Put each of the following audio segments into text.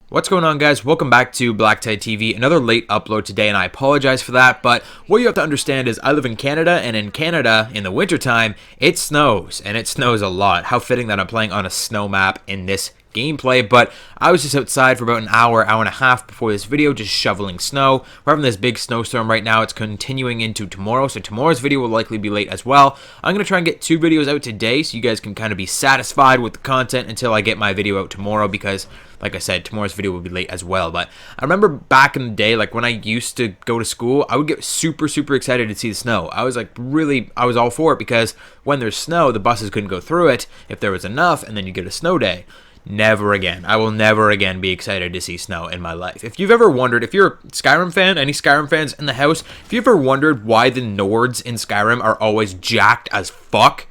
What's going on, guys? Welcome back to Blacktide TV. Another late upload today, and I apologize for that, but what you have to understand is I live in Canada, and in Canada, in the wintertime, it snows, and it snows a lot. How fitting that I'm playing on a snow map in this gameplay, but I was just outside for about an hour and a half before this video, just shoveling snow. We're having this big snowstorm right now. It's continuing into tomorrow, so tomorrow's video will likely be late as well. I'm going to try and get 2 videos out today, so you guys can kind of be satisfied with the content until I get my video out tomorrow, because like I said, tomorrow's video will be late as well. But I remember back in the day, like when I used to go to school, I would get super excited to see the snow. I was all for it, because when there's snow, the buses couldn't go through it if there was enough, and then you get a snow day. Never again. I will never again be excited to see snow in my life. If you've ever wondered, if you're a Skyrim fan, any Skyrim fans in the house, if you've ever wondered why the Nords in Skyrim are always jacked as fuck,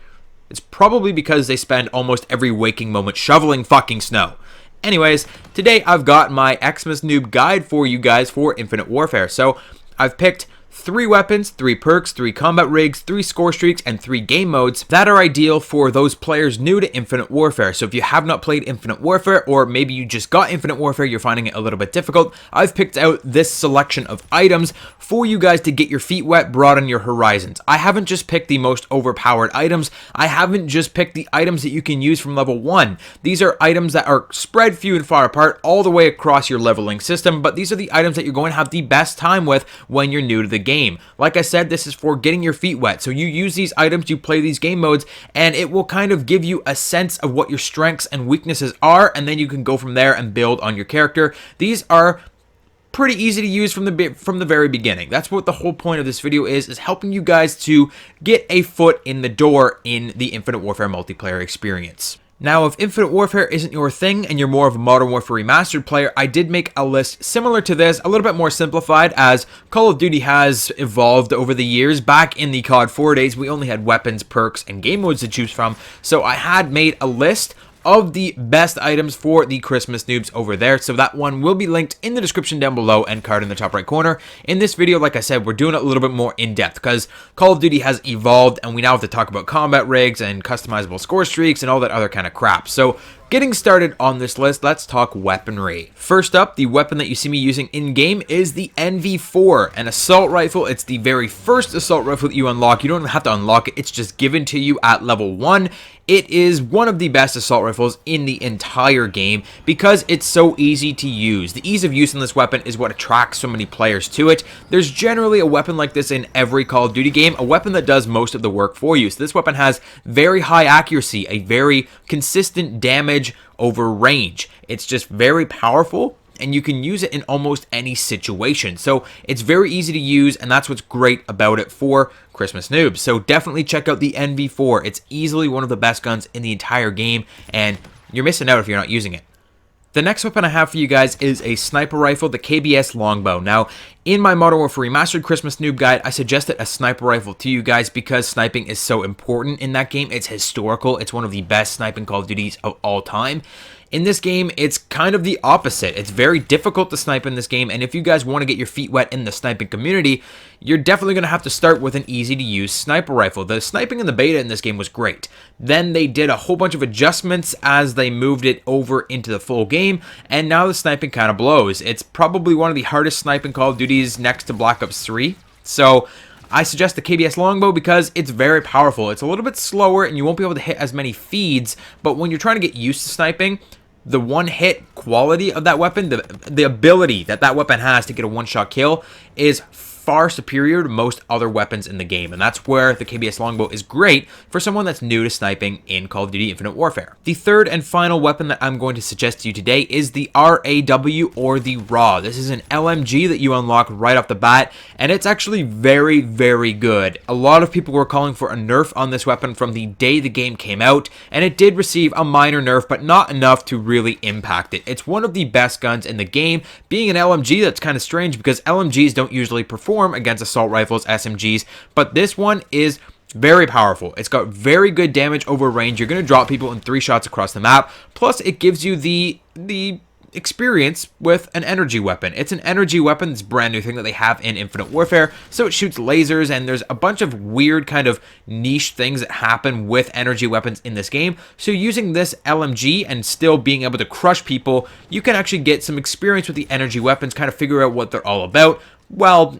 it's probably because they spend almost every waking moment shoveling fucking snow. Anyways, today I've got my Xmas Noob guide for you guys for Infinite Warfare. So I've picked 3 weapons, 3 perks, 3 combat rigs, 3 score streaks, and 3 game modes that are ideal for those players new to Infinite Warfare. So if you have not played Infinite Warfare, or maybe you just got Infinite Warfare, you're finding it a little bit difficult, I've picked out this selection of items for you guys to get your feet wet, broaden your horizons. I haven't just picked the most overpowered items. I haven't just picked the items that you can use from level 1. These are items that are spread few and far apart all the way across your leveling system, but these are the items that you're going to have the best time with when you're new to the game. Like I said, this is for getting your feet wet. So you use these items, you play these game modes, and it will kind of give you a sense of what your strengths and weaknesses are, and then you can go from there and build on your character. These are pretty easy to use from the very beginning. That's what the whole point of this video is helping you guys to get a foot in the door in the Infinite Warfare multiplayer experience. Now, if Infinite Warfare isn't your thing and you're more of a Modern Warfare Remastered player, I did make a list similar to this, a little bit more simplified, as Call of Duty has evolved over the years. Back in the COD 4 days, we only had weapons, perks, and game modes to choose from, so I had made a list of the best items for the Christmas noobs over there. So that one will be linked in the description down below and card in the top right corner. In this video, like I said, we're doing it a little bit more in depth because Call of Duty has evolved and we now have to talk about combat rigs and customizable score streaks and all that other kind of crap. So getting started on this list, let's talk weaponry. First up, the weapon that you see me using in-game is the NV4, an assault rifle. It's the very first assault rifle that you unlock. You don't even have to unlock it. It's just given to you at level 1. It is one of the best assault rifles in the entire game because it's so easy to use. The ease of use in this weapon is what attracts so many players to it. There's generally a weapon like this in every Call of Duty game, a weapon that does most of the work for you. So this weapon has very high accuracy, a very consistent damage over range. It's just very powerful, and you can use it in almost any situation. So it's very easy to use, and that's what's great about it for Christmas noobs. So definitely check out the NV4. It's easily one of the best guns in the entire game, and you're missing out if you're not using it. The next weapon I have for you guys is a sniper rifle, the KBS Longbow. Now, in my Modern Warfare Remastered Christmas Noob Guide, I suggested a sniper rifle to you guys because sniping is so important in that game. It's historical. It's one of the best sniping Call of Duties of all time. In this game, it's kind of the opposite. It's very difficult to snipe in this game, and if you guys want to get your feet wet in the sniping community, you're definitely going to have to start with an easy-to-use sniper rifle. The sniping in the beta in this game was great. Then they did a whole bunch of adjustments as they moved it over into the full game, and now the sniping kind of blows. It's probably one of the hardest sniping Call of Duties next to Black Ops 3. So I suggest the KBS Longbow because it's very powerful. It's a little bit slower and you won't be able to hit as many feeds, but when you're trying to get used to sniping, the one-hit quality of that weapon, the ability that that weapon has to get a one-shot kill is far superior to most other weapons in the game, and that's where the KBS Longbow is great for someone that's new to sniping in Call of Duty Infinite Warfare. The third and final weapon that I'm going to suggest to you today is the RAW, or the RAW. This is an LMG that you unlock right off the bat, and it's actually very good. A lot of people were calling for a nerf on this weapon from the day the game came out, and it did receive a minor nerf, but not enough to really impact it. It's one of the best guns in the game. Being an LMG, that's kind of strange because LMGs don't usually perform against assault rifles, SMGs, but this one is very powerful. It's got very good damage over range. You're going to drop people in 3 shots across the map. Plus, it gives you the experience with an energy weapon. It's an energy weapon. It's a brand new thing that they have in Infinite Warfare. So it shoots lasers, and there's a bunch of weird kind of niche things that happen with energy weapons in this game. So using this LMG and still being able to crush people, you can actually get some experience with the energy weapons, kind of figure out what they're all about, while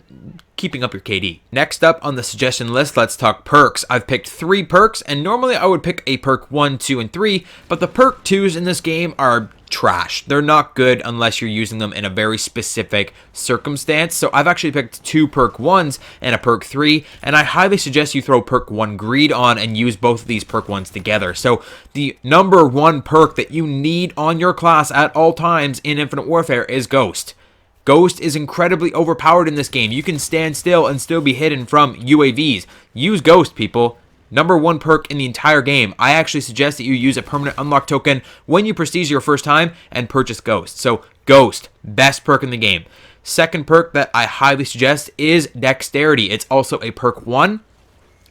keeping up your KD. Next up on the suggestion list, let's talk perks. I've picked 3 perks, and normally I would pick a perk 1, 2, and 3, but the perk 2s in this game are trash. They're not good unless you're using them in a very specific circumstance. So I've actually picked 2 perk 1s and a perk 3, and I highly suggest you throw perk 1 greed on and use both of these perk 1s together. So the number 1 perk that you need on your class at all times in Infinite Warfare is Ghost. Ghost is incredibly overpowered in this game. You can stand still and still be hidden from UAVs. Use Ghost, people. Number 1 perk in the entire game. I actually suggest that you use a permanent unlock token when you prestige your first time and purchase Ghost. So Ghost, best perk in the game. Second perk that I highly suggest is Dexterity. It's also a perk 1.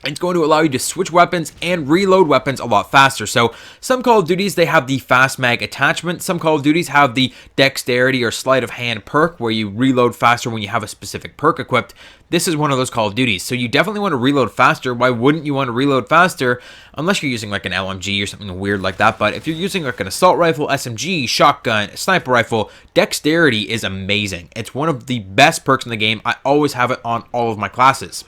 It's going to allow you to switch weapons and reload weapons a lot faster. So some Call of Duties, they have the fast mag attachment. Some Call of Duties have the dexterity or sleight of hand perk where you reload faster when you have a specific perk equipped. This is one of those Call of Duties. So you definitely want to reload faster. Why wouldn't you want to reload faster? Unless you're using like an LMG or something weird like that. But if you're using like an assault rifle, SMG, shotgun, sniper rifle, dexterity is amazing. It's one of the best perks in the game. I always have it on all of my classes.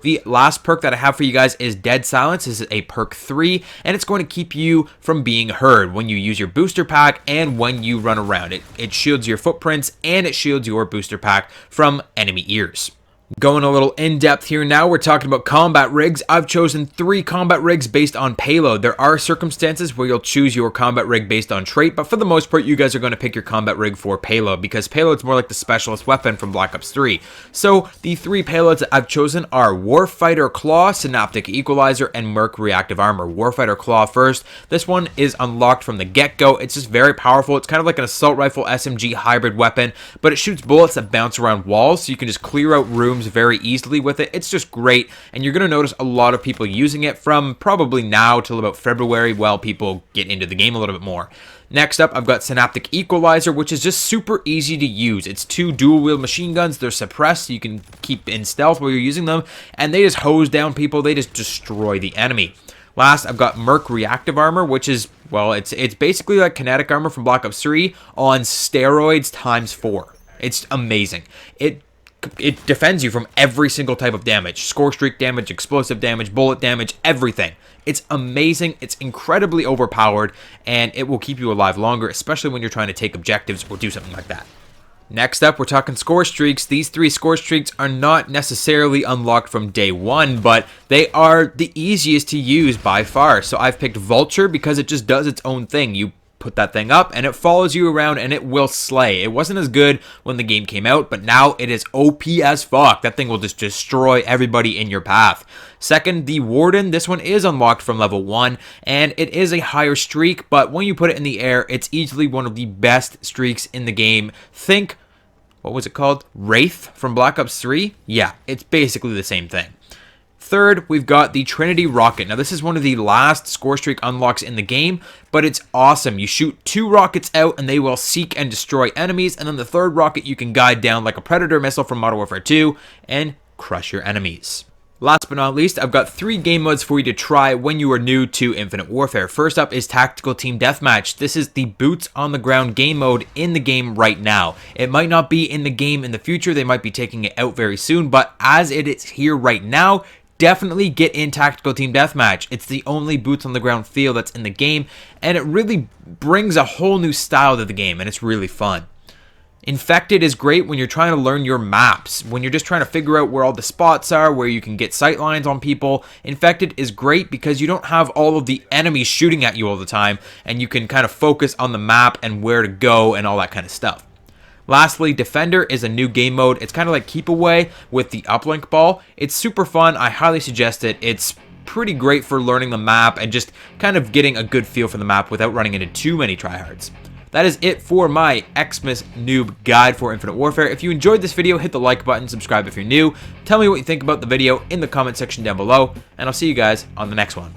The last perk that I have for you guys is Dead Silence. This is a perk 3, and it's going to keep you from being heard when you use your booster pack and when you run around. It shields your footprints, and it shields your booster pack from enemy ears. Going a little in-depth here now, we're talking about combat rigs. I've chosen 3 combat rigs based on payload. There are circumstances where you'll choose your combat rig based on trait, but for the most part, you guys are going to pick your combat rig for payload because payload's more like the specialist weapon from Black Ops 3. So the 3 payloads that I've chosen are Warfighter Claw, Synaptic Equalizer, and Merc Reactive Armor. Warfighter Claw first. This one is unlocked from the get-go. It's just very powerful. It's kind of like an assault rifle SMG hybrid weapon, but it shoots bullets that bounce around walls, so you can just clear out rooms very easily with it. It's just great, and you're going to notice a lot of people using it from probably now till about February while people get into the game a little bit more. Next up, I've got Synaptic Equalizer, which is just super easy to use. It's 2 dual-wield machine guns. They're suppressed, so you can keep in stealth while you're using them, and they just hose down people. They just destroy the enemy. Last, I've got Merc Reactive Armor, which is, well, it's basically like kinetic armor from Black Ops 3 on steroids times 4. It's amazing. It defends you from every single type of damage. Score streak damage, explosive damage, bullet damage, everything. It's amazing, it's incredibly overpowered, and it will keep you alive longer, especially when you're trying to take objectives or do something like that. Next up, we're talking score streaks. These 3 score streaks are not necessarily unlocked from day 1, but they are the easiest to use by far. So I've picked Vulture because it just does its own thing. You put that thing up and it follows you around and it will slay. It wasn't as good when the game came out, but now it is OP as fuck. That thing will just destroy everybody in your path. Second, the Warden. This one is unlocked from level 1 and it is a higher streak, but when you put it in the air, it's easily one of the best streaks in the game. Think, what was it called? Wraith from Black Ops 3? Yeah, it's basically the same thing. Third, we've got the Trinity Rocket. Now, this is one of the last score streak unlocks in the game, but it's awesome. You shoot 2 rockets out, and they will seek and destroy enemies, and then the third rocket you can guide down like a Predator missile from Modern Warfare 2 and crush your enemies. Last but not least, I've got 3 game modes for you to try when you are new to Infinite Warfare. First up is Tactical Team Deathmatch. This is the boots on the ground game mode in the game right now. It might not be in the game in the future. They might be taking it out very soon, but as it is here right now, definitely get in Tactical Team Deathmatch. It's the only boots on the ground feel that's in the game, and it really brings a whole new style to the game, and it's really fun. Infected is great when you're trying to learn your maps, when you're just trying to figure out where all the spots are, where you can get sight lines on people. Infected is great because you don't have all of the enemies shooting at you all the time, and you can kind of focus on the map and where to go and all that kind of stuff. Lastly, Defender is a new game mode. It's kind of like Keep Away with the uplink ball. It's super fun. I highly suggest it. It's pretty great for learning the map and just kind of getting a good feel for the map without running into too many tryhards. That is it for my Xmas noob guide for Infinite Warfare. If you enjoyed this video, hit the like button, subscribe if you're new. Tell me what you think about the video in the comment section down below, and I'll see you guys on the next one.